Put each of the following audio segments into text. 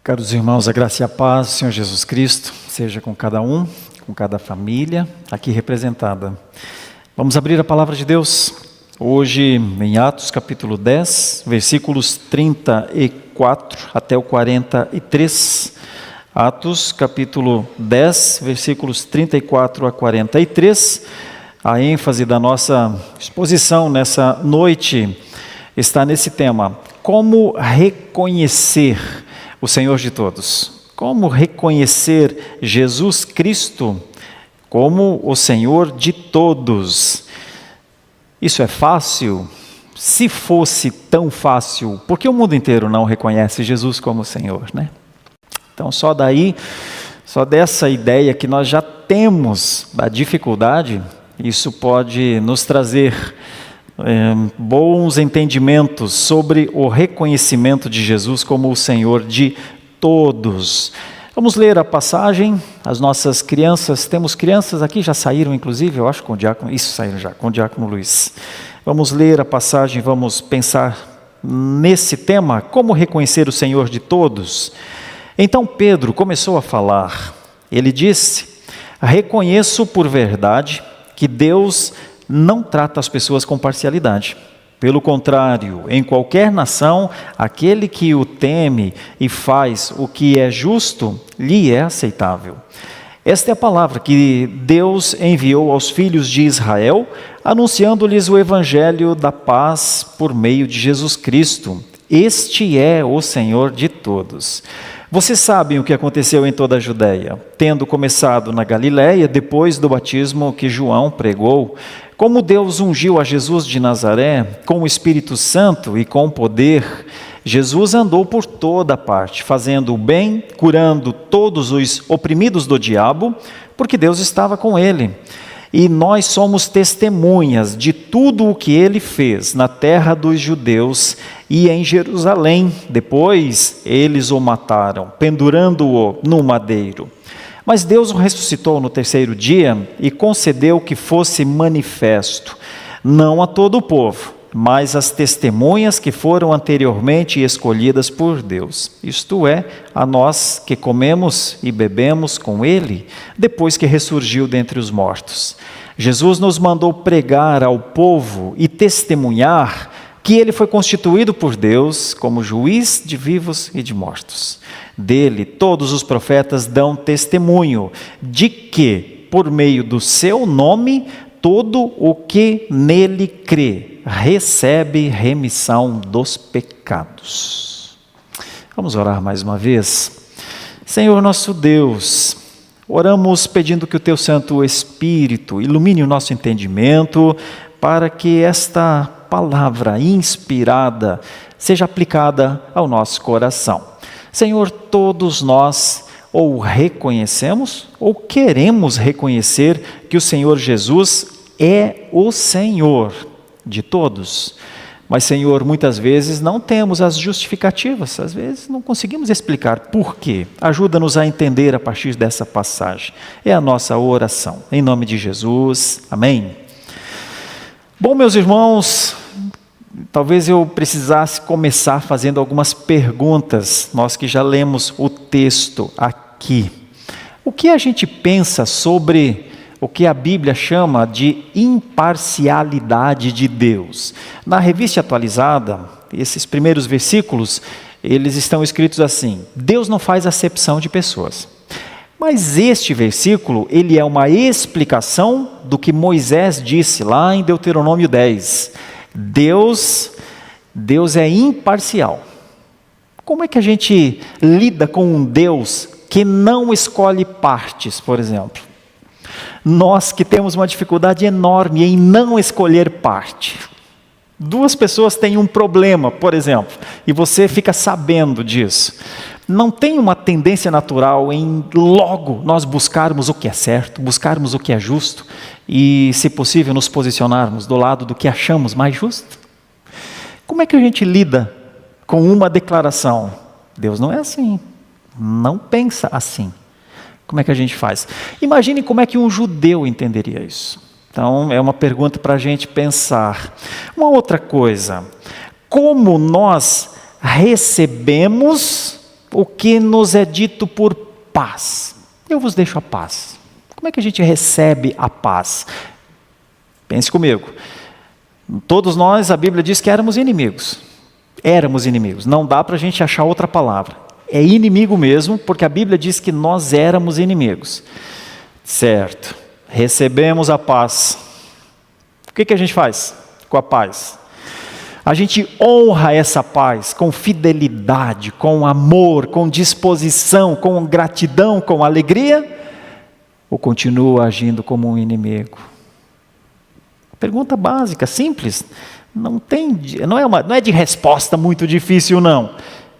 Caros irmãos, a graça e a paz do Senhor Jesus Cristo seja com cada um, com cada família aqui representada. Vamos abrir a palavra de Deus hoje em Atos capítulo 10, versículos 34 até o 43. Atos capítulo 10, versículos 34 a 43. A ênfase da nossa exposição nessa noite está nesse tema: como reconhecer o Senhor de todos. Como reconhecer Jesus Cristo como o Senhor de todos. Isso é fácil? Se fosse tão fácil, por que o mundo inteiro não reconhece Jesus como Senhor, né? Então, só dessa ideia que nós já temos da dificuldade, isso pode nos trazer bons entendimentos sobre o reconhecimento de Jesus como o Senhor de todos. Vamos ler a passagem. As nossas crianças, temos crianças aqui, já saíram inclusive, eu acho, com o diácono, saíram já, com o diácono Luiz. Vamos ler a passagem, vamos pensar nesse tema, como reconhecer o Senhor de todos. Então Pedro começou a falar, ele disse: reconheço por verdade que Deus não trata as pessoas com parcialidade. Pelo contrário, em qualquer nação, aquele que o teme e faz o que é justo, lhe é aceitável. Esta é a palavra que Deus enviou aos filhos de Israel, anunciando-lhes o evangelho da paz por meio de Jesus Cristo. Este é o Senhor de todos. Vocês sabem o que aconteceu em toda a Judéia, tendo começado na Galiléia, depois do batismo que João pregou, como Deus ungiu a Jesus de Nazaré com o Espírito Santo e com poder. Jesus andou por toda parte, fazendo o bem, curando todos os oprimidos do diabo, porque Deus estava com ele. E nós somos testemunhas de tudo o que ele fez na terra dos judeus e em Jerusalém. Depois eles o mataram, pendurando-o no madeiro. Mas Deus o ressuscitou no terceiro dia e concedeu que fosse manifesto, não a todo o povo, mas às testemunhas que foram anteriormente escolhidas por Deus. Isto é, a nós que comemos e bebemos com ele, depois que ressurgiu dentre os mortos. Jesus nos mandou pregar ao povo e testemunhar que ele foi constituído por Deus como juiz de vivos e de mortos. Dele, todos os profetas dão testemunho de que, por meio do seu nome, todo o que nele crê recebe remissão dos pecados. Vamos orar mais uma vez. Senhor nosso Deus, oramos pedindo que o Teu Santo Espírito ilumine o nosso entendimento para que esta palavra inspirada seja aplicada ao nosso coração. Senhor, todos nós ou reconhecemos ou queremos reconhecer que o Senhor Jesus é o Senhor de todos. Mas, Senhor, muitas vezes não temos as justificativas, às vezes não conseguimos explicar por quê. Ajuda-nos a entender a partir dessa passagem. É a nossa oração. Em nome de Jesus. Amém. Bom, meus irmãos, talvez eu precisasse começar fazendo algumas perguntas, nós que já lemos o texto aqui. O que a gente pensa sobre o que a Bíblia chama de imparcialidade de Deus? Na Revista Atualizada, esses primeiros versículos, eles estão escritos assim: Deus não faz acepção de pessoas. Mas este versículo, ele é uma explicação do que Moisés disse lá em Deuteronômio 10. Deus é imparcial. Como é que a gente lida com um Deus que não escolhe partes, por exemplo? Nós que temos uma dificuldade enorme em não escolher parte. Duas pessoas têm um problema, por exemplo, e você fica sabendo disso. Não tem uma tendência natural em logo nós buscarmos o que é certo, buscarmos o que é justo e, se possível, nos posicionarmos do lado do que achamos mais justo? Como é que a gente lida com uma declaração? Deus não é assim, não pensa assim. Como é que a gente faz? Imagine como é que um judeu entenderia isso. Então, é uma pergunta para a gente pensar. Uma outra coisa: como nós recebemos o que nos é dito por paz. Eu vos deixo a paz. Como é que a gente recebe a paz? Pense comigo. Todos nós, a Bíblia diz que éramos inimigos. Éramos inimigos. Não dá para a gente achar outra palavra. É inimigo mesmo, porque a Bíblia diz que nós éramos inimigos. Certo. Recebemos a paz. O que a gente faz com a paz? A gente honra essa paz com fidelidade, com amor, com disposição, com gratidão, com alegria, ou continua agindo como um inimigo? Pergunta básica, simples, não é de resposta muito difícil não,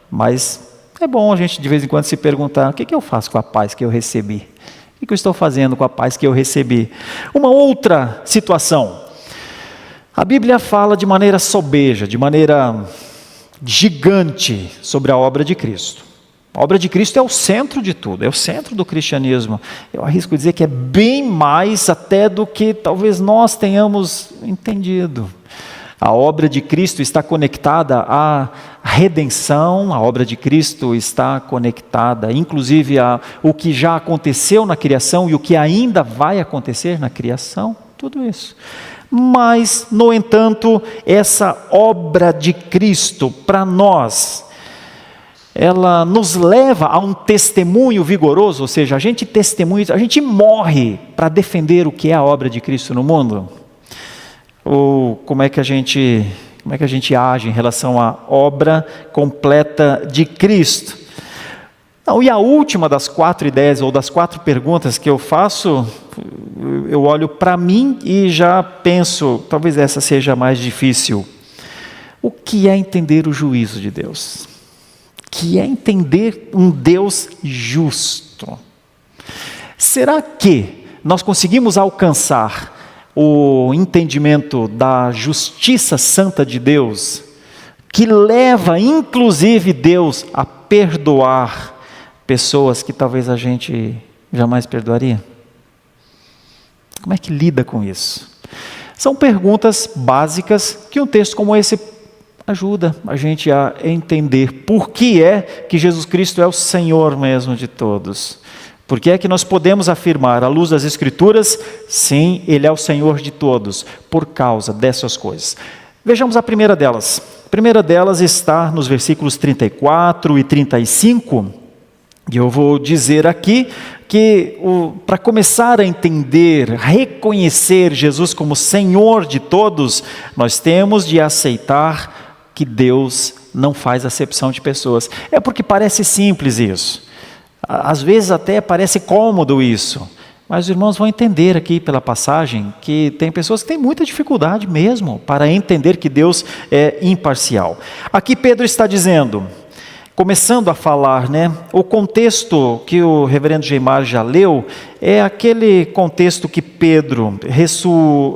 mas é bom a gente de vez em quando se perguntar, o que eu faço com a paz que eu recebi? O que eu estou fazendo com a paz que eu recebi? Uma outra situação, a Bíblia fala de maneira sobeja, de maneira gigante sobre a obra de Cristo. A obra de Cristo é o centro de tudo, é o centro do cristianismo. Eu arrisco dizer que é bem mais até do que talvez nós tenhamos entendido. A obra de Cristo está conectada à redenção, a obra de Cristo está conectada, inclusive, a o que já aconteceu na criação e o que ainda vai acontecer na criação, tudo isso. Mas, no entanto, essa obra de Cristo, para nós, ela nos leva a um testemunho vigoroso, ou seja, a gente testemunha, a gente morre para defender o que é a obra de Cristo no mundo? Ou como é que a gente age em relação à obra completa de Cristo? Não, e a última das 4 ideias, ou das 4 perguntas que eu faço, eu olho para mim e já penso, talvez essa seja a mais difícil. O que é entender o juízo de Deus? O que é entender um Deus justo? Será que nós conseguimos alcançar o entendimento da justiça santa de Deus, que leva inclusive Deus a perdoar pessoas que talvez a gente jamais perdoaria? Como é que lida com isso? São perguntas básicas que um texto como esse ajuda a gente a entender por que é que Jesus Cristo é o Senhor mesmo de todos. Por que é que nós podemos afirmar, à luz das Escrituras, sim, Ele é o Senhor de todos, por causa dessas coisas. Vejamos a primeira delas. A primeira delas está nos versículos 34 e 35, e eu vou dizer aqui que para começar a entender, reconhecer Jesus como Senhor de todos, nós temos de aceitar que Deus não faz acepção de pessoas. É porque parece simples isso. Às vezes até parece cômodo isso. Mas os irmãos vão entender aqui pela passagem que tem pessoas que têm muita dificuldade mesmo para entender que Deus é imparcial. Aqui Pedro está dizendo, começando a falar, o contexto que o reverendo Geimar já leu, é aquele contexto que Pedro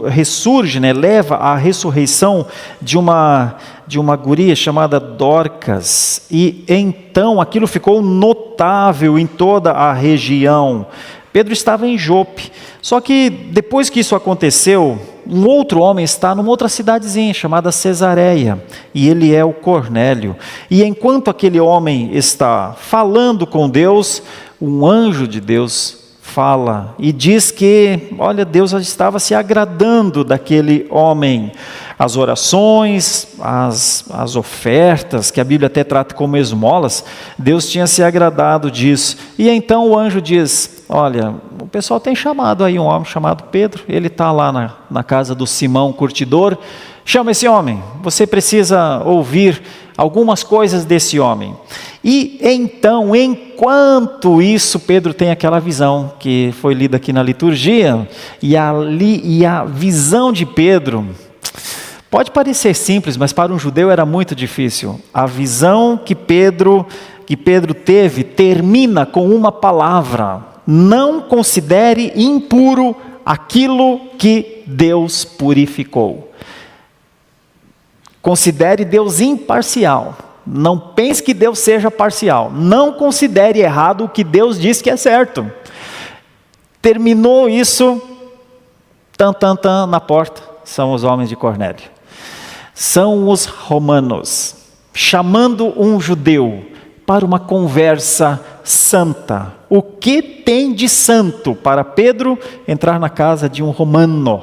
ressurge, leva à ressurreição de uma guria chamada Dorcas, e então aquilo ficou notável em toda a região. Pedro estava em Jope, só que depois que isso aconteceu, um outro homem está numa outra cidadezinha chamada Cesareia, e ele é o Cornélio. E enquanto aquele homem está falando com Deus, um anjo de Deus fala e diz que, olha, Deus estava se agradando daquele homem. As orações, as ofertas, que a Bíblia até trata como esmolas, Deus tinha se agradado disso. E então o anjo diz, olha, o pessoal tem chamado aí um homem chamado Pedro, ele está lá na casa do Simão Curtidor, chama esse homem, você precisa ouvir algumas coisas desse homem. E então, enquanto isso, Pedro tem aquela visão que foi lida aqui na liturgia, e a visão de Pedro pode parecer simples, mas para um judeu era muito difícil. A visão que Pedro teve termina com uma palavra: não considere impuro aquilo que Deus purificou. Considere Deus imparcial. Não pense que Deus seja parcial. Não considere errado o que Deus diz que é certo. Terminou isso, na porta, são os homens de Cornélio. São os romanos, chamando um judeu para uma conversa santa. O que tem de santo para Pedro entrar na casa de um romano?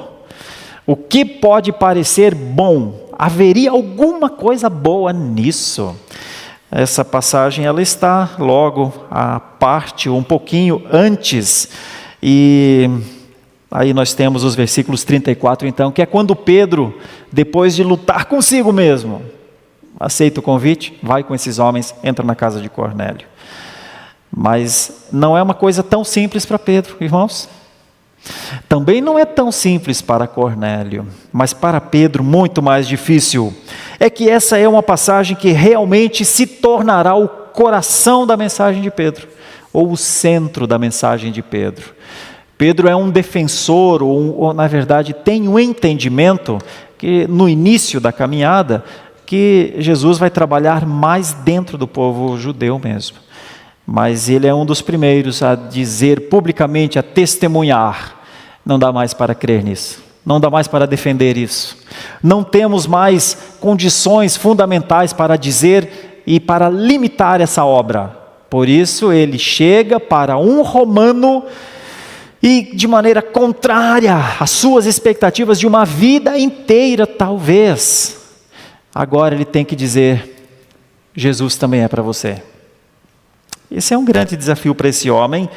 O que pode parecer bom? Haveria alguma coisa boa nisso? Essa passagem ela está logo à parte, um pouquinho antes, e aí nós temos os versículos 34 então, que é quando Pedro, depois de lutar consigo mesmo, aceita o convite, vai com esses homens, entra na casa de Cornélio. Mas não é uma coisa tão simples para Pedro, irmãos. Também não é tão simples para Cornélio, mas para Pedro muito mais difícil. É que essa é uma passagem que realmente se tornará o coração da mensagem de Pedro, ou o centro da mensagem de Pedro. Pedro é um defensor, ou na verdade tem um entendimento que no início da caminhada, que Jesus vai trabalhar mais dentro do povo judeu mesmo. Mas ele é um dos primeiros a dizer publicamente, a testemunhar, não dá mais para crer nisso, não dá mais para defender isso. Não temos mais condições fundamentais para dizer e para limitar essa obra. Por isso ele chega para um romano e de maneira contrária às suas expectativas de uma vida inteira talvez. Agora ele tem que dizer, Jesus também é para você. Esse é um grande desafio para esse homem,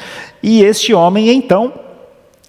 e este homem então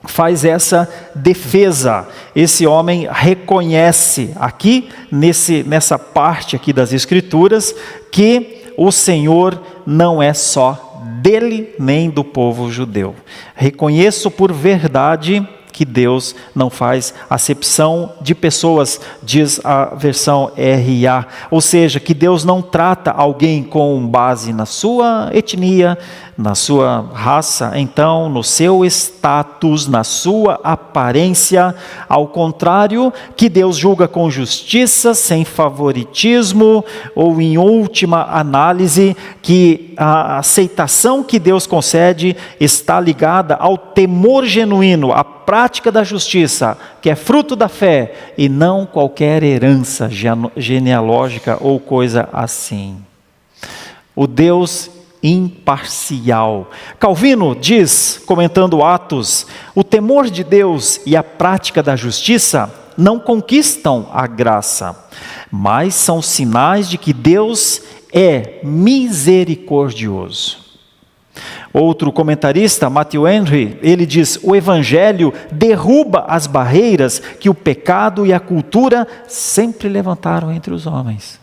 faz essa defesa. Esse homem reconhece aqui, nessa parte aqui das Escrituras, que o Senhor não é só dele, nem do povo judeu. Reconheço por verdade que Deus não faz acepção de pessoas, diz a versão RA. Ou seja, que Deus não trata alguém com base na sua etnia, na sua raça, então no seu status, na sua aparência. Ao contrário, que Deus julga com justiça, sem favoritismo, ou em última análise, que a aceitação que Deus concede está ligada ao temor genuíno, à prática da justiça, que é fruto da fé, e não qualquer herança genealógica ou coisa assim. O Deus imparcial. Calvino diz, comentando Atos, o temor de Deus e a prática da justiça não conquistam a graça, mas são sinais de que Deus é misericordioso. Outro comentarista, Matthew Henry, ele diz, o Evangelho derruba as barreiras que o pecado e a cultura sempre levantaram entre os homens.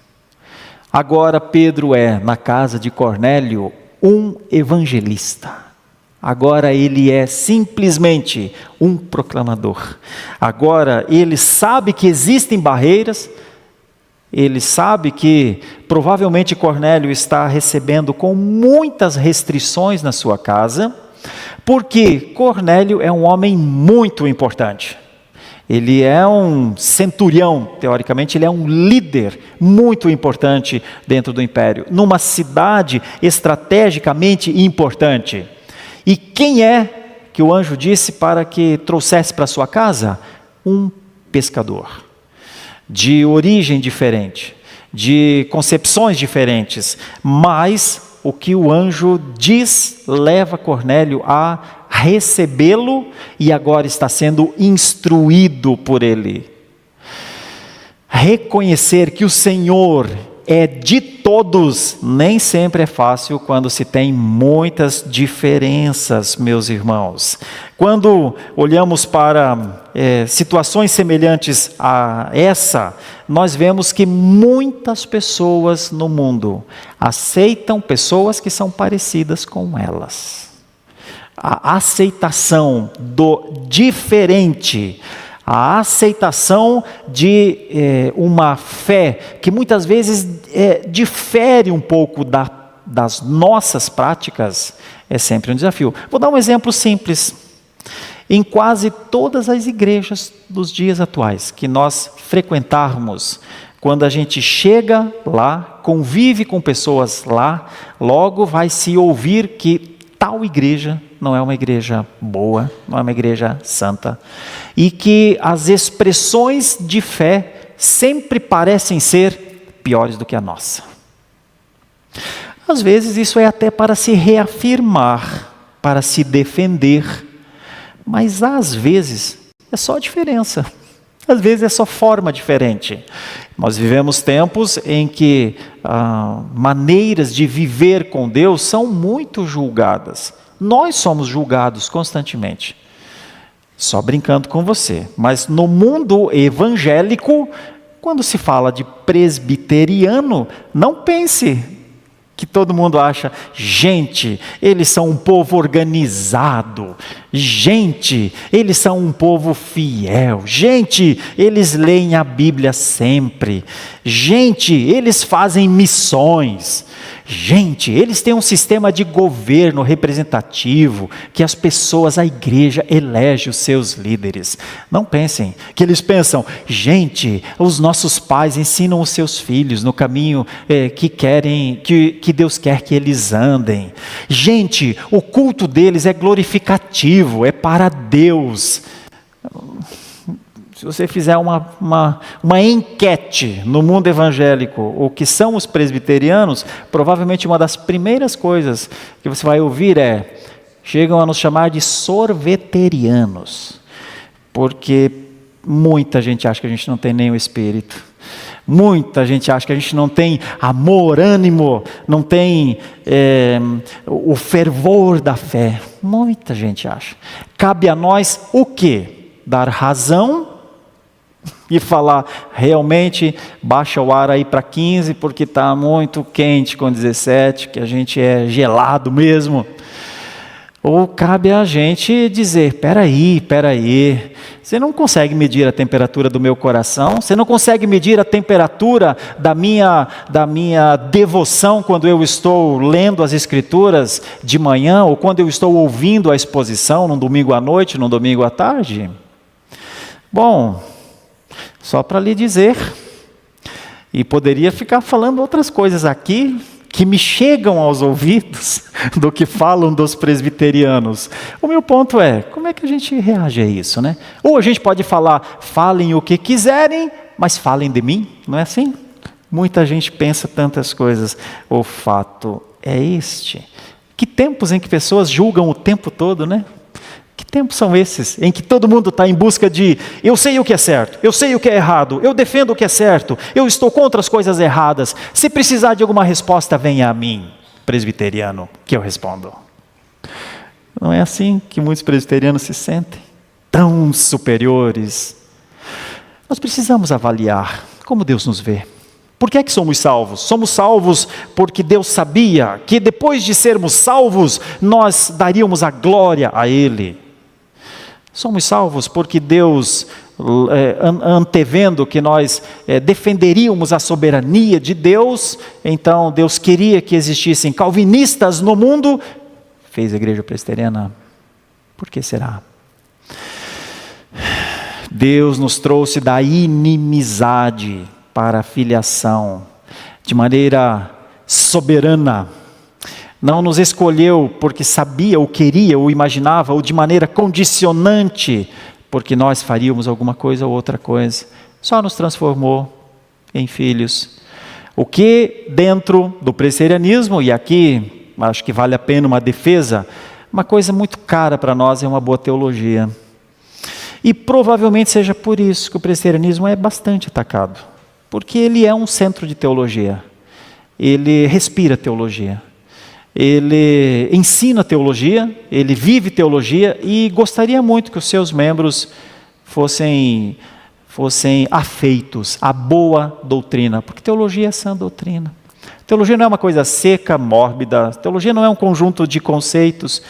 Agora Pedro é, na casa de Cornélio, um evangelista. Agora ele é simplesmente um proclamador. Agora ele sabe que existem barreiras, ele sabe que provavelmente Cornélio está recebendo com muitas restrições na sua casa, porque Cornélio é um homem muito importante. Ele é um centurião, teoricamente, ele é um líder muito importante dentro do império, numa cidade estrategicamente importante. E quem é que o anjo disse para que trouxesse para sua casa? Um pescador, de origem diferente, de concepções diferentes, mas o que o anjo diz leva Cornélio a recebê-lo e agora está sendo instruído por ele. Reconhecer que o Senhor é de todos, nem sempre é fácil quando se tem muitas diferenças, meus irmãos. Quando olhamos para situações semelhantes a essa, nós vemos que muitas pessoas no mundo aceitam pessoas que são parecidas com elas. A aceitação do diferente, a aceitação de uma fé que muitas vezes difere um pouco das nossas práticas, é sempre um desafio. Vou dar um exemplo simples. Em quase todas as igrejas dos dias atuais que nós frequentarmos, quando a gente chega lá, convive com pessoas lá, logo vai se ouvir que tal igreja não é uma igreja boa, não é uma igreja santa, e que as expressões de fé sempre parecem ser piores do que a nossa. Às vezes isso é até para se reafirmar, para se defender, mas às vezes é só diferença, às vezes é só forma diferente. Nós vivemos tempos em que maneiras de viver com Deus são muito julgadas. Nós somos julgados constantemente. Só brincando com você, mas no mundo evangélico, quando se fala de presbiteriano, não pense que todo mundo acha, gente, eles são um povo organizado, gente, eles são um povo fiel, gente, eles leem a Bíblia sempre, gente, eles fazem missões, gente, eles têm um sistema de governo representativo, que as pessoas, a igreja, elege os seus líderes. Não pensem que eles pensam, gente, os nossos pais ensinam os seus filhos no caminho que Deus quer que eles andem. Gente, o culto deles é glorificativo, é para Deus. Se você fizer uma enquete no mundo evangélico, o que são os presbiterianos, provavelmente uma das primeiras coisas que você vai ouvir chegam a nos chamar de sorveterianos, porque muita gente acha que a gente não tem nem o Espírito, muita gente acha que a gente não tem amor, ânimo, não tem o fervor da fé, muita gente acha. Cabe a nós o quê? Dar razão e falar, realmente, baixa o ar aí para 15, porque está muito quente com 17, que a gente é gelado mesmo. Ou cabe a gente dizer, peraí, você não consegue medir a temperatura do meu coração, você não consegue medir a temperatura da minha devoção quando eu estou lendo as Escrituras de manhã, ou quando eu estou ouvindo a exposição, num domingo à noite, num domingo à tarde? Bom, só para lhe dizer, e poderia ficar falando outras coisas aqui, que me chegam aos ouvidos, do que falam dos presbiterianos. O meu ponto é, como é que a gente reage a isso, né? Ou a gente pode falar, falem o que quiserem, mas falem de mim, não é assim? Muita gente pensa tantas coisas. O fato é este. Que tempos em que pessoas julgam o tempo todo, né? Que tempos são esses em que todo mundo está em busca de eu sei o que é certo, eu sei o que é errado, eu defendo o que é certo, eu estou contra as coisas erradas. Se precisar de alguma resposta, venha a mim, presbiteriano, que eu respondo. Não é assim que muitos presbiterianos se sentem? Tão superiores. Nós precisamos avaliar como Deus nos vê. Por que é que somos salvos? Somos salvos porque Deus sabia que depois de sermos salvos, nós daríamos a glória a Ele. Somos salvos porque Deus, antevendo que nós defenderíamos a soberania de Deus, então Deus queria que existissem calvinistas no mundo, fez a igreja presbiteriana. Por que será? Deus nos trouxe da inimizade para a filiação, de maneira soberana. Não nos escolheu porque sabia, ou queria, ou imaginava, ou de maneira condicionante, porque nós faríamos alguma coisa ou outra coisa. Só nos transformou em filhos. O que dentro do presbiterianismo, e aqui acho que vale a pena uma defesa, uma coisa muito cara para nós é uma boa teologia. E provavelmente seja por isso que o presbiterianismo é bastante atacado. Porque ele é um centro de teologia. Ele respira teologia. Ele ensina teologia, ele vive teologia e gostaria muito que os seus membros fossem afeitos à boa doutrina, porque teologia é sã doutrina. Teologia não é uma coisa seca, mórbida, teologia não é um conjunto de conceitos,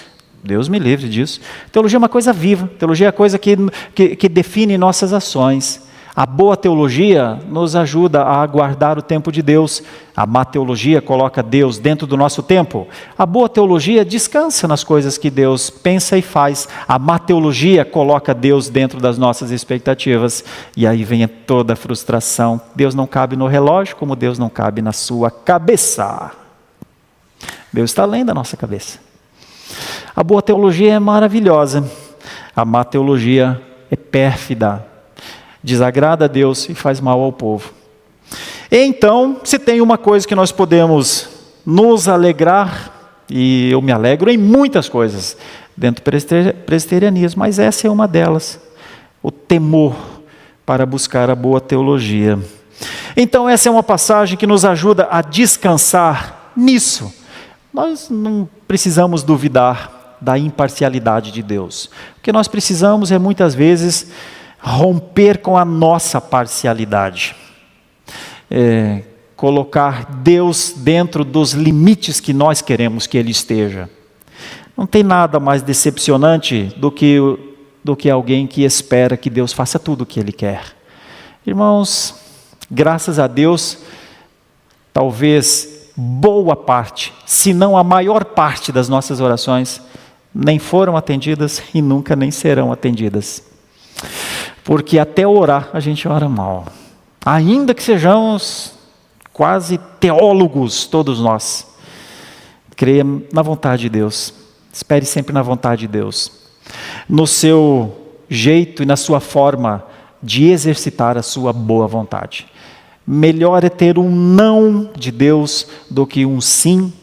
Deus me livre disso. Teologia é uma coisa viva, teologia é a coisa que define nossas ações. A boa teologia nos ajuda a aguardar o tempo de Deus. A má teologia coloca Deus dentro do nosso tempo. A boa teologia descansa nas coisas que Deus pensa e faz. A má teologia coloca Deus dentro das nossas expectativas. E aí vem toda a frustração. Deus não cabe no relógio, como Deus não cabe na sua cabeça. Deus está além da nossa cabeça. A boa teologia é maravilhosa. A má teologia é pérfida. Desagrada a Deus e faz mal ao povo. Então, se tem uma coisa que nós podemos nos alegrar, e eu me alegro em muitas coisas dentro do presbiterianismo, mas essa é uma delas, o temor para buscar a boa teologia. Então essa é uma passagem que nos ajuda a descansar nisso. Nós não precisamos duvidar da imparcialidade de Deus. O que nós precisamos é muitas vezes romper com a nossa parcialidade. Colocar Deus dentro dos limites que nós queremos que Ele esteja. Não tem nada mais decepcionante do que alguém que espera que Deus faça tudo o que Ele quer. Irmãos, graças a Deus, talvez boa parte, se não a maior parte das nossas orações, nem foram atendidas e nunca nem serão atendidas. Porque até orar, a gente ora mal. Ainda que sejamos quase teólogos, todos nós. Creia na vontade de Deus. Espere sempre na vontade de Deus. No seu jeito e na sua forma de exercitar a sua boa vontade. Melhor é ter um não de Deus do que um sim,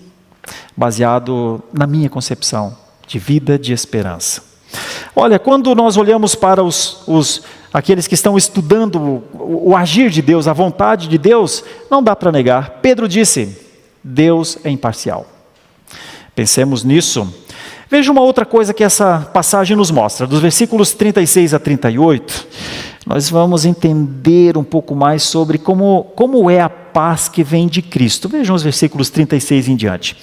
baseado na minha concepção de vida, de esperança. Olha, quando nós olhamos para aqueles que estão estudando o agir de Deus, a vontade de Deus, não dá para negar. Pedro disse, Deus é imparcial. Pensemos nisso. Veja uma outra coisa que essa passagem nos mostra, dos versículos 36 a 38, nós vamos entender um pouco mais sobre como é a paz que vem de Cristo. Vejam os versículos 36 em diante.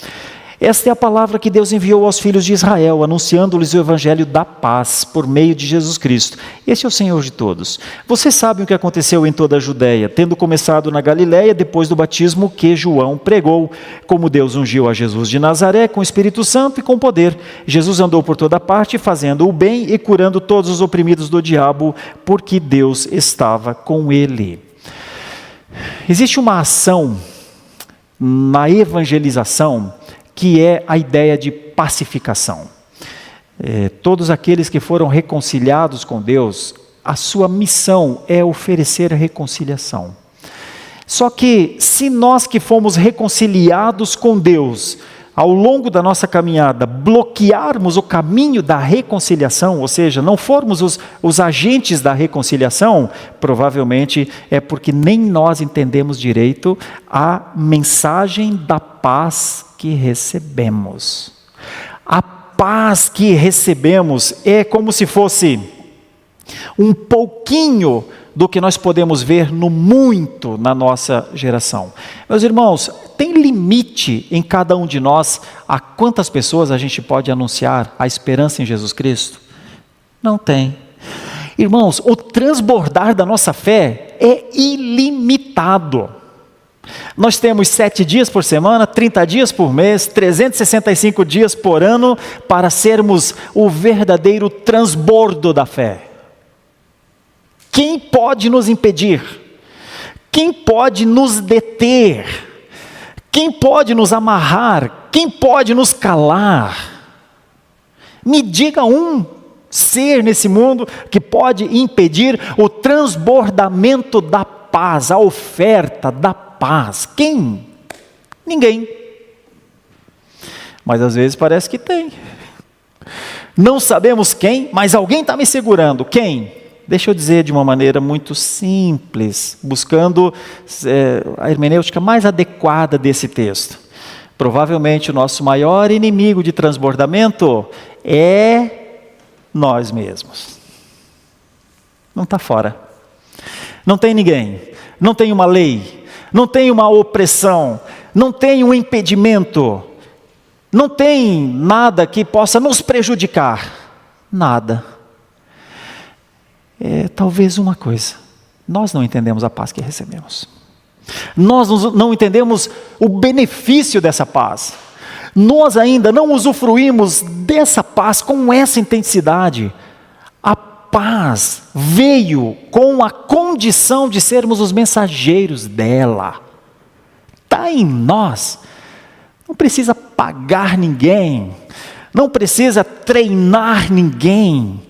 Esta é a palavra que Deus enviou aos filhos de Israel, anunciando-lhes o evangelho da paz, por meio de Jesus Cristo. Este é o Senhor de todos. Vocês sabem o que aconteceu em toda a Judeia, tendo começado na Galiléia, depois do batismo que João pregou, como Deus ungiu a Jesus de Nazaré, com o Espírito Santo e com poder. Jesus andou por toda parte, fazendo o bem e curando todos os oprimidos do diabo, porque Deus estava com ele. Existe uma ação na evangelização, que é a ideia de pacificação. Todos aqueles que foram reconciliados com Deus, a sua missão é oferecer a reconciliação. Só que, se nós que fomos reconciliados com Deus, ao longo da nossa caminhada, bloquearmos o caminho da reconciliação, ou seja, não formos os agentes da reconciliação, provavelmente é porque nem nós entendemos direito a mensagem da paz que recebemos. A paz que recebemos é como se fosse um pouquinho do que nós podemos ver no muito na nossa geração. Meus irmãos, tem limite em cada um de nós a quantas pessoas a gente pode anunciar a esperança em Jesus Cristo? Não tem. Irmãos, o transbordar da nossa fé é ilimitado. Nós temos 7 dias por semana, 30 dias por mês, 365 dias por ano para sermos o verdadeiro transbordo da fé. Quem pode nos impedir? Quem pode nos deter? Quem pode nos amarrar? Quem pode nos calar? Me diga um ser nesse mundo que pode impedir o transbordamento da paz, a oferta da paz. Quem? Ninguém. Mas às vezes parece que tem. Não sabemos quem, mas alguém está me segurando. Quem? Deixa eu dizer de uma maneira muito simples, buscando a hermenêutica mais adequada desse texto. Provavelmente o nosso maior inimigo de transbordamento é nós mesmos. Não está fora. Não tem ninguém. Não tem uma lei. Não tem uma opressão. Não tem um impedimento. Não tem nada que possa nos prejudicar. Nada. Talvez uma coisa, nós não entendemos a paz que recebemos, nós não entendemos o benefício dessa paz, nós ainda não usufruímos dessa paz com essa intensidade. A paz veio com a condição de sermos os mensageiros dela, está em nós, não precisa pagar ninguém, não precisa treinar ninguém.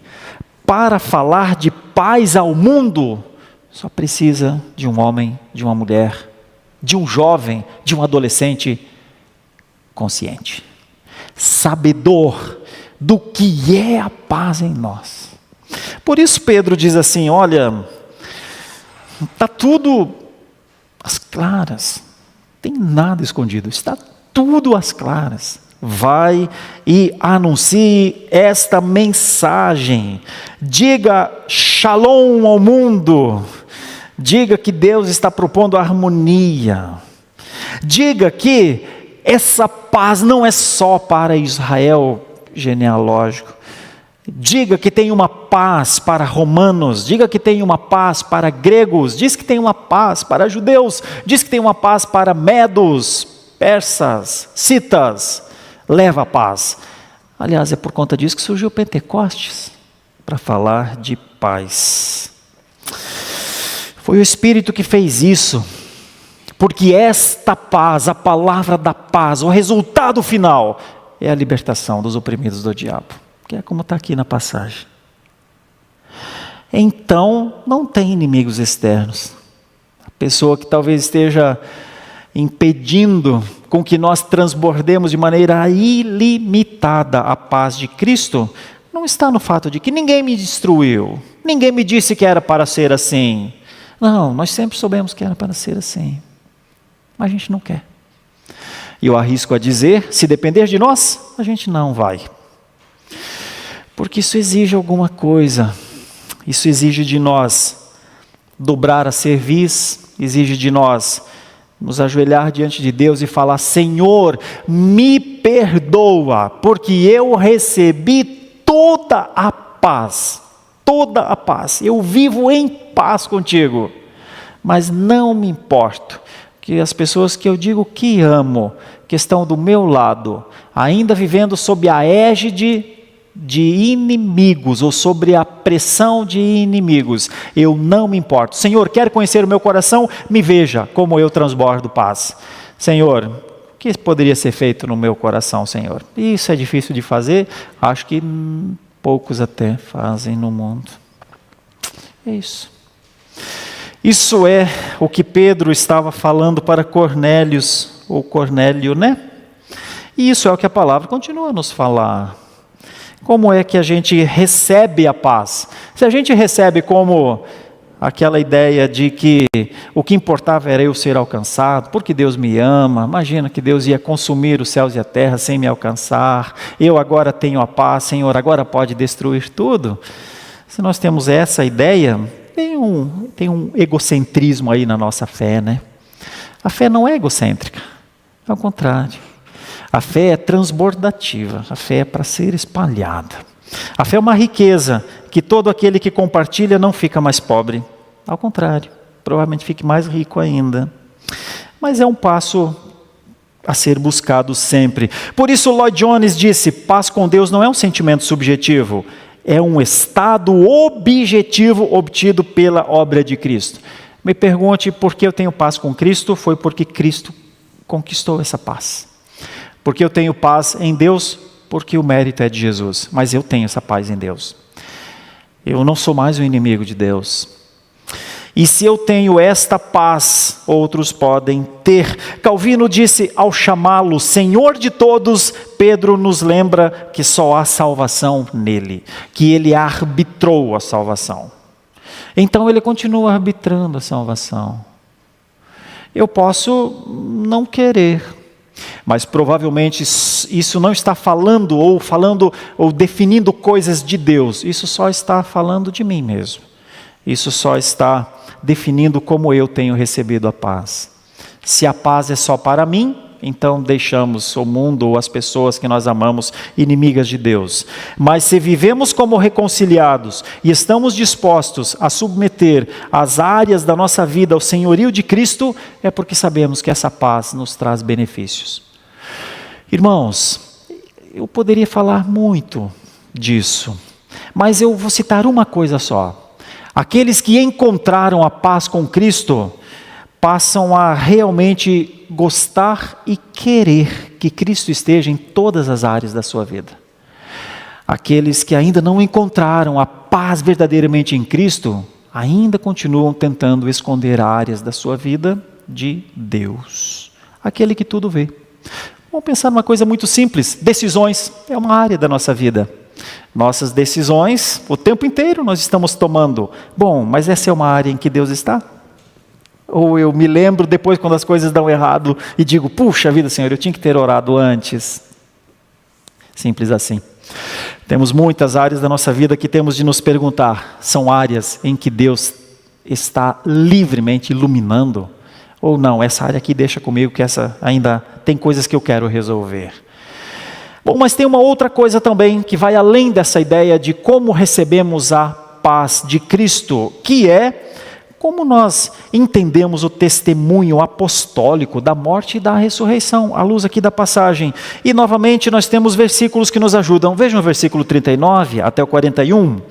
Para falar de paz ao mundo, só precisa de um homem, de uma mulher, de um jovem, de um adolescente consciente, sabedor do que é a paz em nós. Por isso Pedro diz assim: olha, está tudo às claras, não tem nada escondido, está tudo às claras. Vai e anuncie esta mensagem, diga shalom ao mundo, diga que Deus está propondo harmonia, diga que essa paz não é só para Israel genealógico, diga que tem uma paz para romanos, diga que tem uma paz para gregos, diz que tem uma paz para judeus, diz que tem uma paz para medos, persas, citas, leva a paz. Aliás, é por conta disso que surgiu o Pentecostes, para falar de paz. Foi o Espírito que fez isso, porque esta paz, a palavra da paz, o resultado final é a libertação dos oprimidos do diabo, que é como está aqui na passagem. Então, não tem inimigos externos. A pessoa que talvez esteja impedindo com que nós transbordemos de maneira ilimitada a paz de Cristo, não está no fato de que ninguém me destruiu, ninguém me disse que era para ser assim. Não, nós sempre soubemos que era para ser assim, mas a gente não quer. E eu arrisco a dizer, se depender de nós, a gente não vai. Porque isso exige alguma coisa, isso exige de nós dobrar a cerviz, exige de nós nos ajoelhar diante de Deus e falar: Senhor, me perdoa, porque eu recebi toda a paz, eu vivo em paz contigo, mas não me importo que as pessoas que eu digo que amo, que estão do meu lado, ainda vivendo sob a égide de inimigos, ou sobre a pressão de inimigos, eu não me importo. Senhor, quer conhecer o meu coração? Me veja como eu transbordo paz. Senhor, o que poderia ser feito no meu coração, Senhor? Isso é difícil de fazer, acho que poucos até fazem no mundo. É isso. Isso é o que Pedro estava falando para Cornélios, ou Cornélio, né? E isso é o que a palavra continua a nos falar. Como é que a gente recebe a paz? Se a gente recebe como aquela ideia de que o que importava era eu ser alcançado, porque Deus me ama, imagina que Deus ia consumir os céus e a terra sem me alcançar, eu agora tenho a paz, Senhor, agora pode destruir tudo. Se nós temos essa ideia, tem um egocentrismo aí na nossa fé, né? A fé não é egocêntrica, ao contrário. A fé é transbordativa, a fé é para ser espalhada. A fé é uma riqueza que todo aquele que compartilha não fica mais pobre. Ao contrário, provavelmente fique mais rico ainda. Mas é um passo a ser buscado sempre. Por isso Lloyd Jones disse: paz com Deus não é um sentimento subjetivo, é um estado objetivo obtido pela obra de Cristo. Me pergunte por que eu tenho paz com Cristo, foi porque Cristo conquistou essa paz. Porque eu tenho paz em Deus, porque o mérito é de Jesus. Mas eu tenho essa paz em Deus. Eu não sou mais um inimigo de Deus. E se eu tenho esta paz, outros podem ter. Calvino disse, ao chamá-lo Senhor de todos, Pedro nos lembra que só há salvação nele. Que ele arbitrou a salvação. Então ele continua arbitrando a salvação. Eu posso não querer. Mas provavelmente isso não está falando ou definindo coisas de Deus. Isso só está falando de mim mesmo. Isso só está definindo como eu tenho recebido a paz. Se a paz é só para mim, então deixamos o mundo ou as pessoas que nós amamos inimigas de Deus. Mas se vivemos como reconciliados e estamos dispostos a submeter as áreas da nossa vida ao senhorio de Cristo, é porque sabemos que essa paz nos traz benefícios. Irmãos, eu poderia falar muito disso, mas eu vou citar uma coisa só. Aqueles que encontraram a paz com Cristo passam a realmente gostar e querer que Cristo esteja em todas as áreas da sua vida. Aqueles que ainda não encontraram a paz verdadeiramente em Cristo, ainda continuam tentando esconder áreas da sua vida de Deus. Aquele que tudo vê. Vamos pensar numa coisa muito simples. Decisões é uma área da nossa vida. Nossas decisões, o tempo inteiro nós estamos tomando. Bom, mas essa é uma área em que Deus está? Ou eu me lembro depois quando as coisas dão errado e digo, puxa vida, Senhor, eu tinha que ter orado antes. Simples assim. Temos muitas áreas da nossa vida que temos de nos perguntar. São áreas em que Deus está livremente iluminando? Ou não, essa área aqui deixa comigo que essa ainda tem coisas que eu quero resolver. Bom, mas tem uma outra coisa também que vai além dessa ideia de como recebemos a paz de Cristo, que é como nós entendemos o testemunho apostólico da morte e da ressurreição, à luz aqui da passagem. E novamente nós temos versículos que nos ajudam. Vejam o versículo 39 até o 41.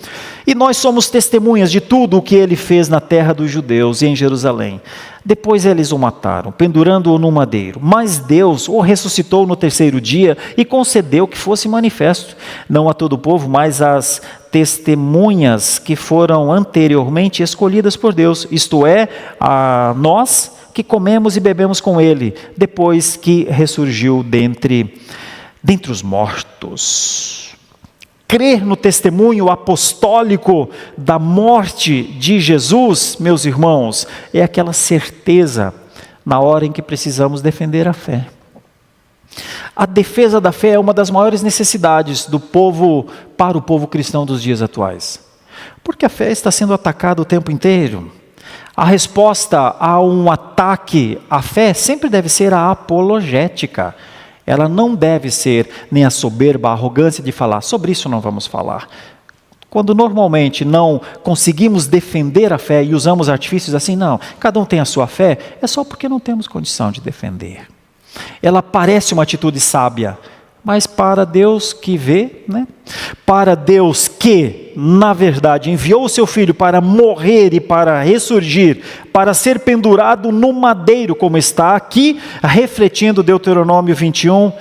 E nós somos testemunhas de tudo o que ele fez na terra dos judeus e em Jerusalém. Depois eles o mataram, pendurando-o no madeiro. Mas Deus o ressuscitou no terceiro dia e concedeu que fosse manifesto, não a todo o povo, mas às testemunhas que foram anteriormente escolhidas por Deus, isto é, a nós que comemos e bebemos com ele, depois que ressurgiu dentre os mortos. Crer no testemunho apostólico da morte de Jesus, meus irmãos, é aquela certeza na hora em que precisamos defender a fé. A defesa da fé é uma das maiores necessidades do povo para o povo cristão dos dias atuais. Porque a fé está sendo atacada o tempo inteiro. A resposta a um ataque à fé sempre deve ser a apologética. Ela não deve ser nem a soberba, a arrogância de falar, sobre isso não vamos falar. Quando normalmente não conseguimos defender a fé e usamos artifícios assim, não, cada um tem a sua fé, é só porque não temos condição de defender. Ela parece uma atitude sábia, mas para Deus que vê, né? Para Deus que, na verdade, enviou o seu Filho para morrer e para ressurgir, para ser pendurado no madeiro, como está aqui, refletindo Deuteronômio 21,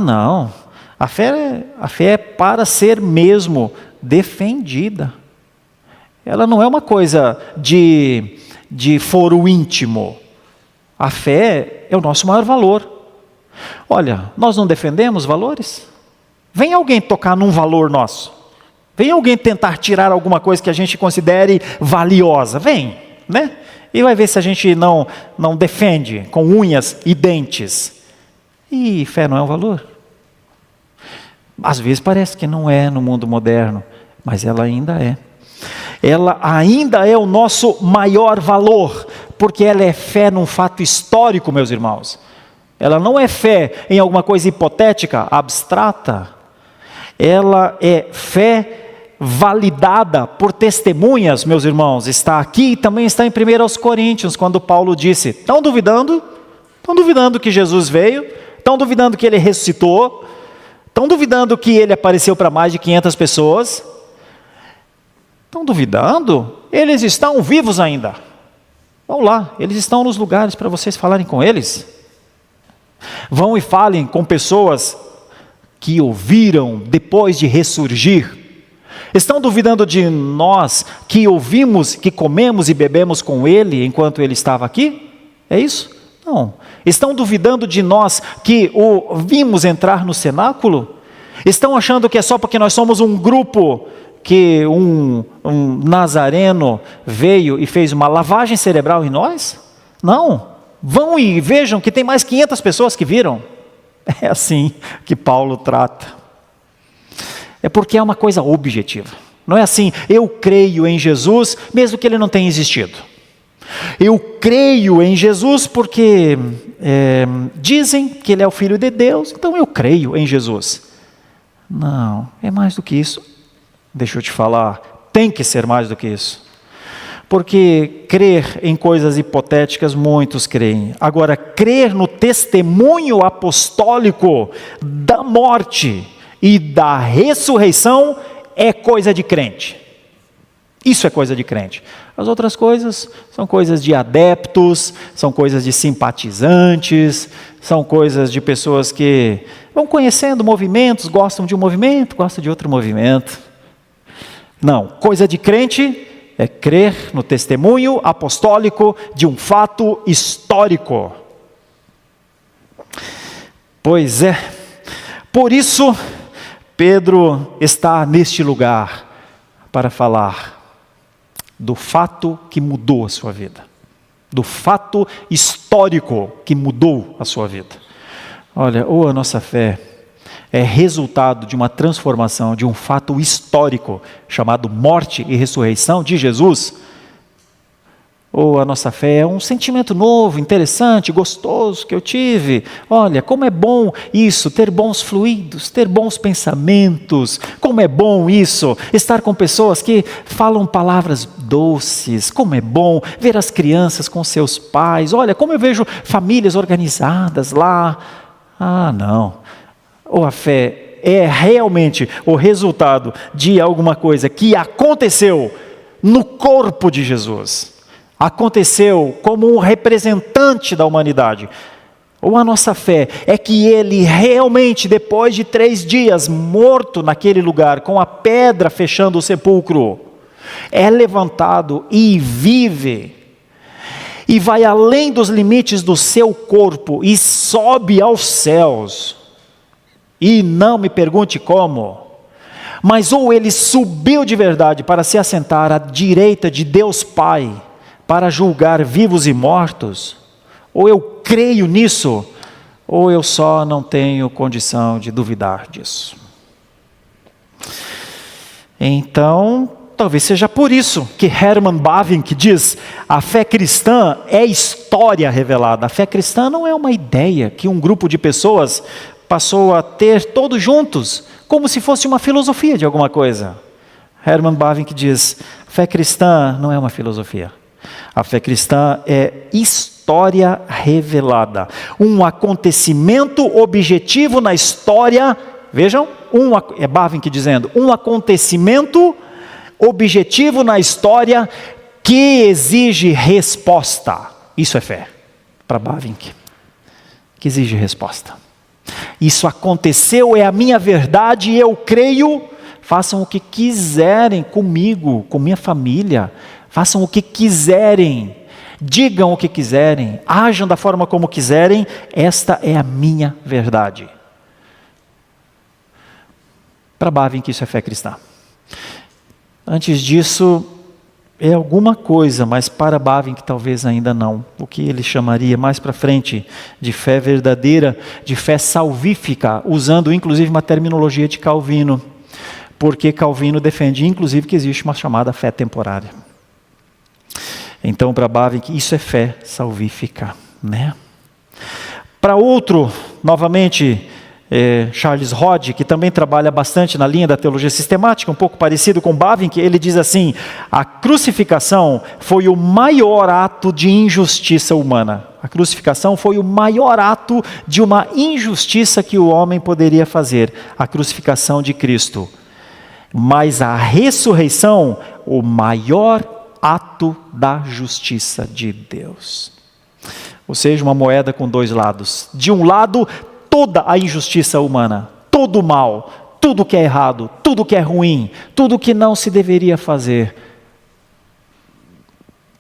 não, a fé é para ser mesmo defendida. Ela não é uma coisa de foro íntimo. A fé é o nosso maior valor. Olha, nós não defendemos valores? Vem alguém tocar num valor nosso. Vem alguém tentar tirar alguma coisa que a gente considere valiosa. Vem, né? E vai ver se a gente não defende com unhas e dentes. E fé não é um valor? Às vezes parece que não é no mundo moderno, mas ela ainda é. Ela ainda é o nosso maior valor, porque ela é fé num fato histórico, meus irmãos. Ela não é fé em alguma coisa hipotética, abstrata. Ela é fé validada por testemunhas, meus irmãos. Está aqui e também está em 1 Coríntios, quando Paulo disse, estão duvidando? Estão duvidando que Jesus veio? Estão duvidando que ele ressuscitou? Estão duvidando que ele apareceu para mais de 500 pessoas? Estão duvidando? Eles estão vivos ainda. Vão lá, eles estão nos lugares para vocês falarem com eles. Vão e falem com pessoas que ouviram depois de ressurgir. Estão duvidando de nós que ouvimos, que comemos e bebemos com ele enquanto ele estava aqui? É isso? Não. Estão duvidando de nós que o vimos entrar no cenáculo? Estão achando que é só porque nós somos um grupo que um nazareno veio e fez uma lavagem cerebral em nós? Não. Vão e vejam que tem mais 500 pessoas que viram. É assim que Paulo trata. É porque é uma coisa objetiva. Não é assim, eu creio em Jesus, mesmo que ele não tenha existido. Eu creio em Jesus porque dizem que ele é o Filho de Deus, então eu creio em Jesus. Não, é mais do que isso. Deixa eu te falar, tem que ser mais do que isso. Porque crer em coisas hipotéticas, muitos creem. Agora, crer no testemunho apostólico da morte e da ressurreição é coisa de crente. Isso é coisa de crente. As outras coisas são coisas de adeptos, são coisas de simpatizantes, são coisas de pessoas que vão conhecendo movimentos, gostam de um movimento, gostam de outro movimento. Não, coisa de crente é crer no testemunho apostólico de um fato histórico. Pois é, por isso Pedro está neste lugar para falar do fato que mudou a sua vida, do fato histórico que mudou a sua vida. Olha, ou a nossa fé é resultado de uma transformação, de um fato histórico chamado morte e ressurreição de Jesus, ou a nossa fé é um sentimento novo, interessante, gostoso que eu tive. Olha, como é bom isso, ter bons fluidos, ter bons pensamentos. Como é bom isso, estar com pessoas que falam palavras doces. Como é bom ver as crianças com seus pais. Olha, como eu vejo famílias organizadas lá. Ah, não. Ou a fé é realmente o resultado de alguma coisa que aconteceu no corpo de Jesus. Aconteceu como um representante da humanidade. Ou a nossa fé é que ele realmente, depois de 3 dias morto naquele lugar, com a pedra fechando o sepulcro, é levantado e vive, e vai além dos limites do seu corpo, e sobe aos céus, e não me pergunte como, mas ou ele subiu de verdade para se assentar à direita de Deus Pai, para julgar vivos e mortos, ou eu creio nisso, ou eu só não tenho condição de duvidar disso. Então, talvez seja por isso que Herman Bavinck diz, a fé cristã é história revelada. A fé cristã não é uma ideia que um grupo de pessoas passou a ter todos juntos, como se fosse uma filosofia de alguma coisa. Herman Bavinck diz, fé cristã não é uma filosofia. A fé cristã é história revelada, um acontecimento objetivo na história, vejam, é Bavinck dizendo, um acontecimento objetivo na história que exige resposta. Isso é fé, para Bavinck, que exige resposta. Isso aconteceu, é a minha verdade, eu creio, façam o que quiserem comigo, com minha família, façam o que quiserem, digam o que quiserem, ajam da forma como quiserem, esta é a minha verdade. Para Bavinck isso é fé cristã. Antes disso, é alguma coisa, mas para Bavinck talvez ainda não. O que ele chamaria mais para frente de fé verdadeira, de fé salvífica, usando inclusive uma terminologia de Calvino, porque Calvino defende inclusive que existe uma chamada fé temporária. Então, para Bavinck, isso é fé salvífica, né? Para outro, novamente, Charles Hodge, que também trabalha bastante na linha da teologia sistemática, um pouco parecido com Bavinck, ele diz assim, a crucificação foi o maior ato de injustiça humana. A crucificação foi o maior ato de uma injustiça que o homem poderia fazer, a crucificação de Cristo. Mas a ressurreição, o maior ato da justiça de Deus. Ou seja, uma moeda com 2 lados. De um lado, toda a injustiça humana, todo o mal, tudo que é errado, tudo que é ruim, tudo que não se deveria fazer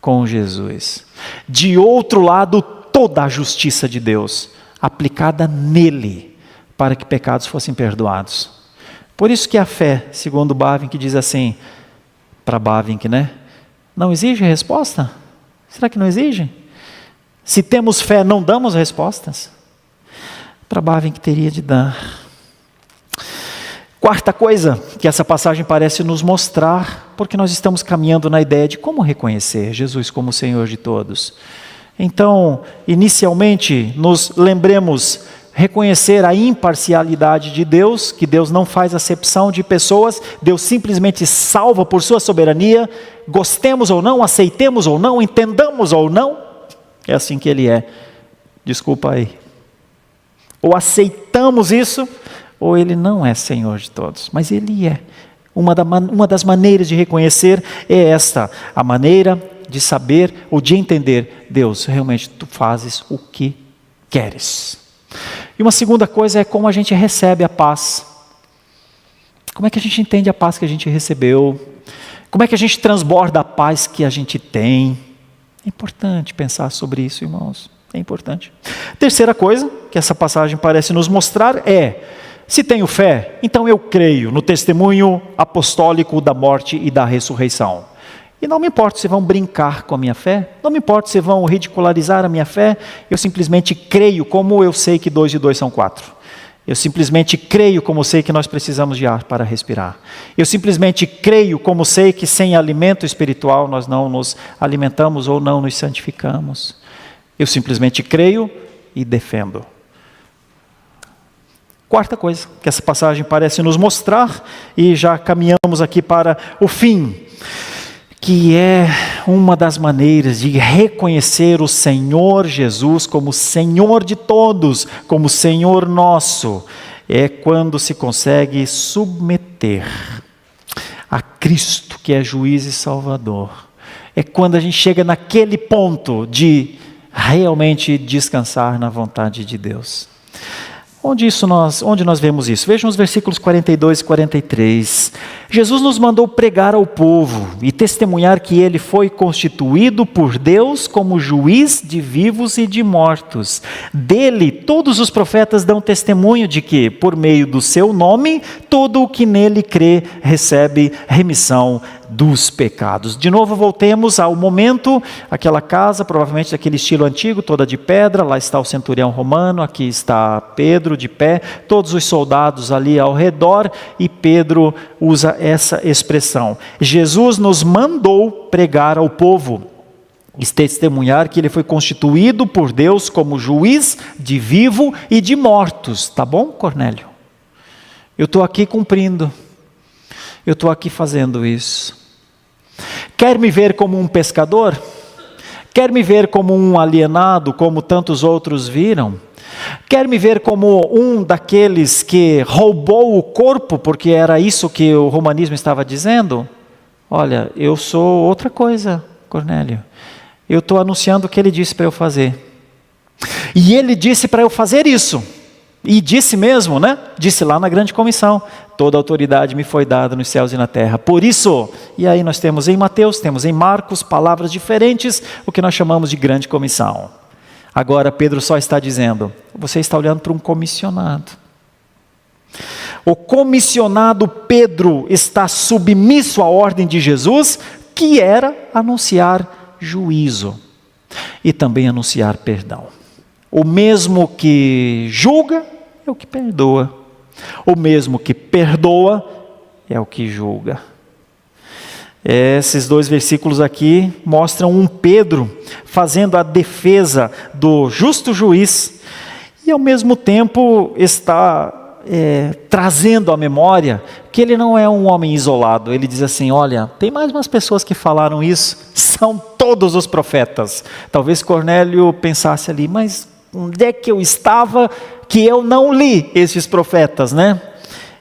com Jesus. De outro lado, toda a justiça de Deus, aplicada nele, para que pecados fossem perdoados. Por isso que a fé, segundo Bavinck, diz assim, para Bavinck, né? Não exige resposta? Será que não exige? Se temos fé, não damos respostas? Para Bavinck teria de dar. Quarta coisa que essa passagem parece nos mostrar, porque nós estamos caminhando na ideia de como reconhecer Jesus como Senhor de todos. Então, inicialmente, nos lembremos reconhecer a imparcialidade de Deus, que Deus não faz acepção de pessoas, Deus simplesmente salva por sua soberania, gostemos ou não, aceitemos ou não, entendamos ou não, é assim que Ele é. Desculpa aí. Ou aceitamos isso, ou Ele não é Senhor de todos, mas Ele é. Uma das maneiras de reconhecer é esta, a maneira de saber ou de entender, Deus, realmente Tu fazes o que queres. E uma segunda coisa é como a gente recebe a paz. Como é que a gente entende a paz que a gente recebeu? Como é que a gente transborda a paz que a gente tem? É importante pensar sobre isso, irmãos. É importante. Terceira coisa que essa passagem parece nos mostrar é: se tenho fé, então eu creio no testemunho apostólico da morte e da ressurreição. E não me importa se vão brincar com a minha fé, não me importa se vão ridicularizar a minha fé, eu simplesmente creio como eu sei que 2 e 2 são 4. Eu simplesmente creio como sei que nós precisamos de ar para respirar. Eu simplesmente creio como sei que sem alimento espiritual nós não nos alimentamos ou não nos santificamos. Eu simplesmente creio e defendo. Quarta coisa que essa passagem parece nos mostrar, e já caminhamos aqui para o fim, que é uma das maneiras de reconhecer o Senhor Jesus como Senhor de todos, como Senhor nosso, é quando se consegue submeter a Cristo, que é juiz e salvador. É quando a gente chega naquele ponto de descansar na vontade de Deus. Onde nós vemos isso? Vejam os versículos 42 e 43. Jesus nos mandou pregar ao povo e testemunhar que Ele foi constituído por Deus como juiz de vivos e de mortos. Dele, todos os profetas dão testemunho de que, por meio do seu nome, todo o que nele crê recebe remissão dos pecados. De novo voltemos ao momento, aquela casa, provavelmente daquele estilo antigo, toda de pedra, lá está o centurião romano, aqui está Pedro de pé, todos os soldados ali ao redor, e Pedro usa essa expressão: Jesus nos mandou pregar ao povo e testemunhar que Ele foi constituído por Deus como juiz de vivo e de mortos. Tá bom, Cornélio? Eu estou aqui cumprindo, eu estou aqui fazendo isso. Quer me ver como um pescador? Quer me ver como um alienado, como tantos outros viram? Quer me ver como um daqueles que roubou o corpo, porque era isso que o romanismo estava dizendo? Olha, eu sou outra coisa, Cornélio. Eu estou anunciando o que ele disse para eu fazer. E ele disse para eu fazer isso. E disse mesmo, né? Disse lá na grande comissão: toda autoridade me foi dada nos céus e na terra. Por isso, e aí nós temos em Mateus, temos em Marcos, palavras diferentes, o que nós chamamos de grande comissão. Agora Pedro só está dizendo: você está olhando para um comissionado. O comissionado Pedro está submisso à ordem de Jesus, que era anunciar juízo e também anunciar perdão. O mesmo que julga é o que perdoa. O mesmo que perdoa é o que julga. Esses 2 versículos aqui mostram um Pedro fazendo a defesa do justo juiz e ao mesmo tempo está trazendo à memória que ele não é um homem isolado. Ele diz assim: olha, tem mais umas pessoas que falaram isso, são todos os profetas. Talvez Cornélio pensasse ali: mas onde é que eu estava que eu não li esses profetas, né?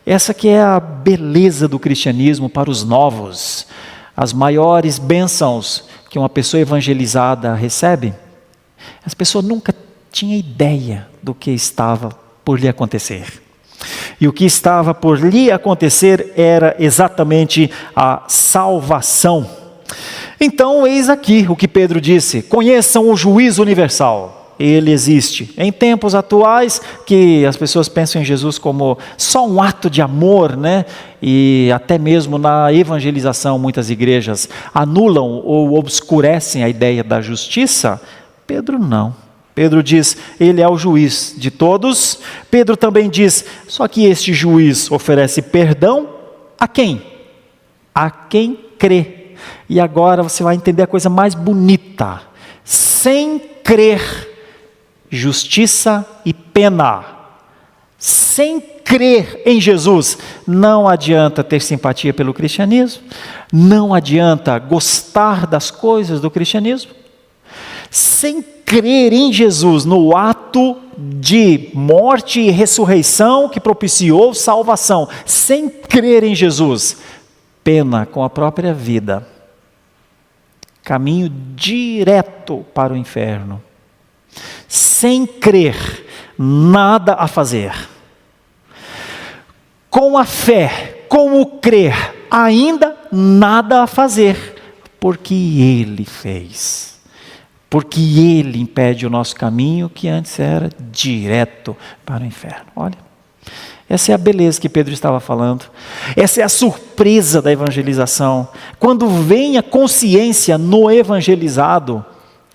Essa que é a beleza do cristianismo para os novos. As maiores bênçãos que uma pessoa evangelizada recebe, as pessoas nunca tinham ideia do que estava por lhe acontecer. E o que estava por lhe acontecer era exatamente a salvação. Então, eis aqui o que Pedro disse: conheçam o juízo universal. Ele existe. Em tempos atuais, que as pessoas pensam em Jesus como só um ato de amor, né? E até mesmo na evangelização, muitas igrejas anulam ou obscurecem a ideia da justiça. Pedro não. Pedro diz: ele é o juiz de todos. Pedro também diz: só que este juiz oferece perdão a quem? A quem crê. E agora você vai entender a coisa mais bonita. Sem crer, justiça e pena. Sem crer em Jesus, não adianta ter simpatia pelo cristianismo, não adianta gostar das coisas do cristianismo. Sem crer em Jesus, no ato de morte e ressurreição que propiciou salvação, sem crer em Jesus, pena com a própria vida, caminho direto para o inferno. Sem crer, nada a fazer. Com a fé, com o crer, ainda nada a fazer, porque Ele fez. porque Ele impede o nosso caminho que antes era direto para o inferno. Olha, essa é a beleza que Pedro estava falando. Essa é a surpresa da evangelização. Quando vem a consciência no evangelizado,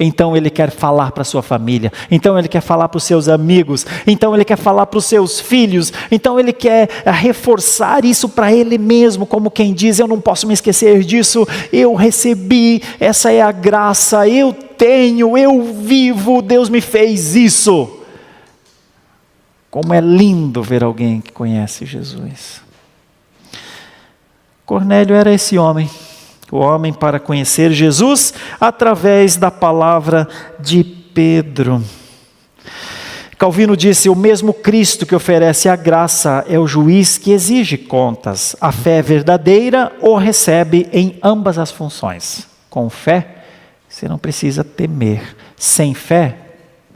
então ele quer falar para a sua família, então ele quer falar para os seus amigos, então ele quer falar para os seus filhos, então ele quer reforçar isso para ele mesmo, como quem diz: eu não posso me esquecer disso, eu recebi, essa é a graça, eu tenho, eu vivo, Deus me fez isso. Como é lindo ver alguém que conhece Jesus. Cornélio era esse homem. O homem para conhecer Jesus através da palavra de Pedro. Calvino disse: o mesmo Cristo que oferece a graça é o juiz que exige contas. A fé verdadeira o recebe em ambas as funções. Com fé, você não precisa temer. Sem fé,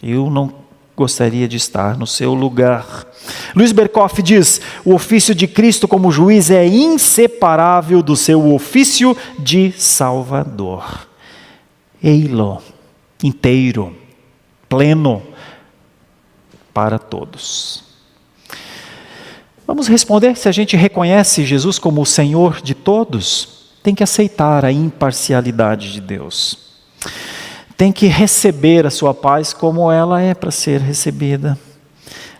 eu não gostaria de estar no seu lugar. Luiz Berkoff diz: o ofício de Cristo como juiz é inseparável do seu ofício de Salvador. Ei-lo, inteiro, pleno, para todos. Vamos responder: se a gente reconhece Jesus como o Senhor de todos, tem que aceitar a imparcialidade de Deus. Tem que receber a sua paz como ela é para ser recebida.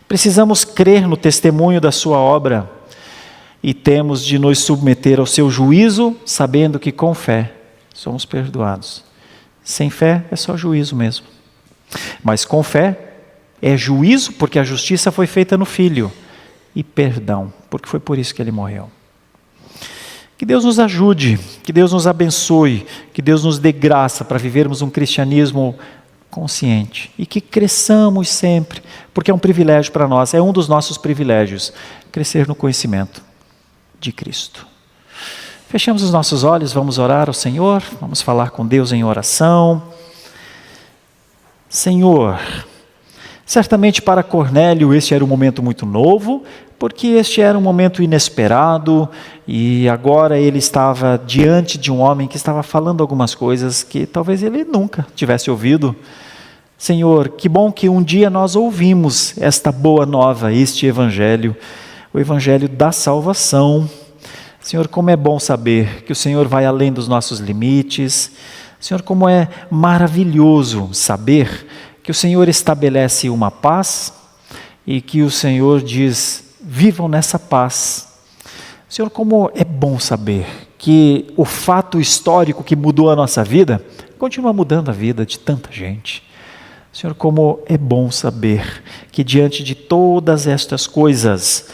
Precisamos crer no testemunho da sua obra e temos de nos submeter ao seu juízo, sabendo que com fé somos perdoados. Sem fé é só juízo mesmo. Mas com fé é juízo, porque a justiça foi feita no Filho, e perdão, porque foi por isso que ele morreu. Que Deus nos ajude, que Deus nos abençoe, que Deus nos dê graça para vivermos um cristianismo consciente e que cresçamos sempre, porque é um privilégio para nós, é um dos nossos privilégios, crescer no conhecimento de Cristo. Fechamos os nossos olhos, vamos orar ao Senhor, vamos falar com Deus em oração. Senhor, certamente para Cornélio este era um momento muito novo, porque este era um momento inesperado e agora ele estava diante de um homem que estava falando algumas coisas que talvez ele nunca tivesse ouvido. Senhor, que bom que um dia nós ouvimos esta boa nova, este evangelho, o evangelho da salvação. Senhor, como é bom saber que o Senhor vai além dos nossos limites. Senhor, como é maravilhoso saber que o Senhor estabelece uma paz e que o Senhor diz: vivam nessa paz. Senhor, como é bom saber que o fato histórico que mudou a nossa vida continua mudando a vida de tanta gente. Senhor, como é bom saber que diante de todas estas coisas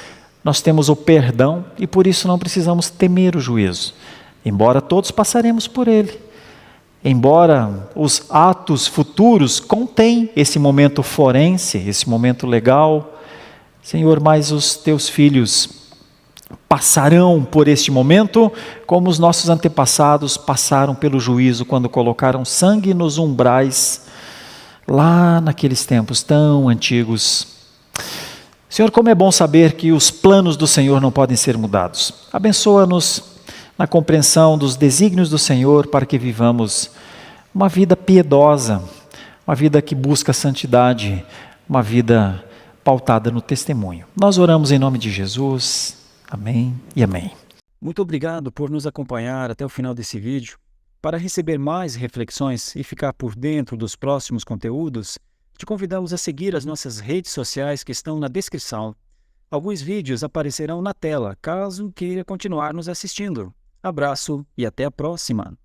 nós temos o perdão e por isso não precisamos temer o juízo, embora todos passaremos por ele. Embora os atos futuros contêm esse momento forense, esse momento legal, Senhor, mas os teus filhos passarão por este momento, como os nossos antepassados passaram pelo juízo quando colocaram sangue nos umbrais, lá naqueles tempos tão antigos. Senhor, como é bom saber que os planos do Senhor não podem ser mudados. Abençoa-nos na compreensão dos desígnios do Senhor para que vivamos uma vida piedosa, uma vida que busca santidade, uma vida pautada no testemunho. Nós oramos em nome de Jesus. Amém e amém. Muito obrigado por nos acompanhar até o final desse vídeo. Para receber mais reflexões e ficar por dentro dos próximos conteúdos, te convidamos a seguir as nossas redes sociais que estão na descrição. Alguns vídeos aparecerão na tela, caso queira continuar nos assistindo. Abraço e até a próxima!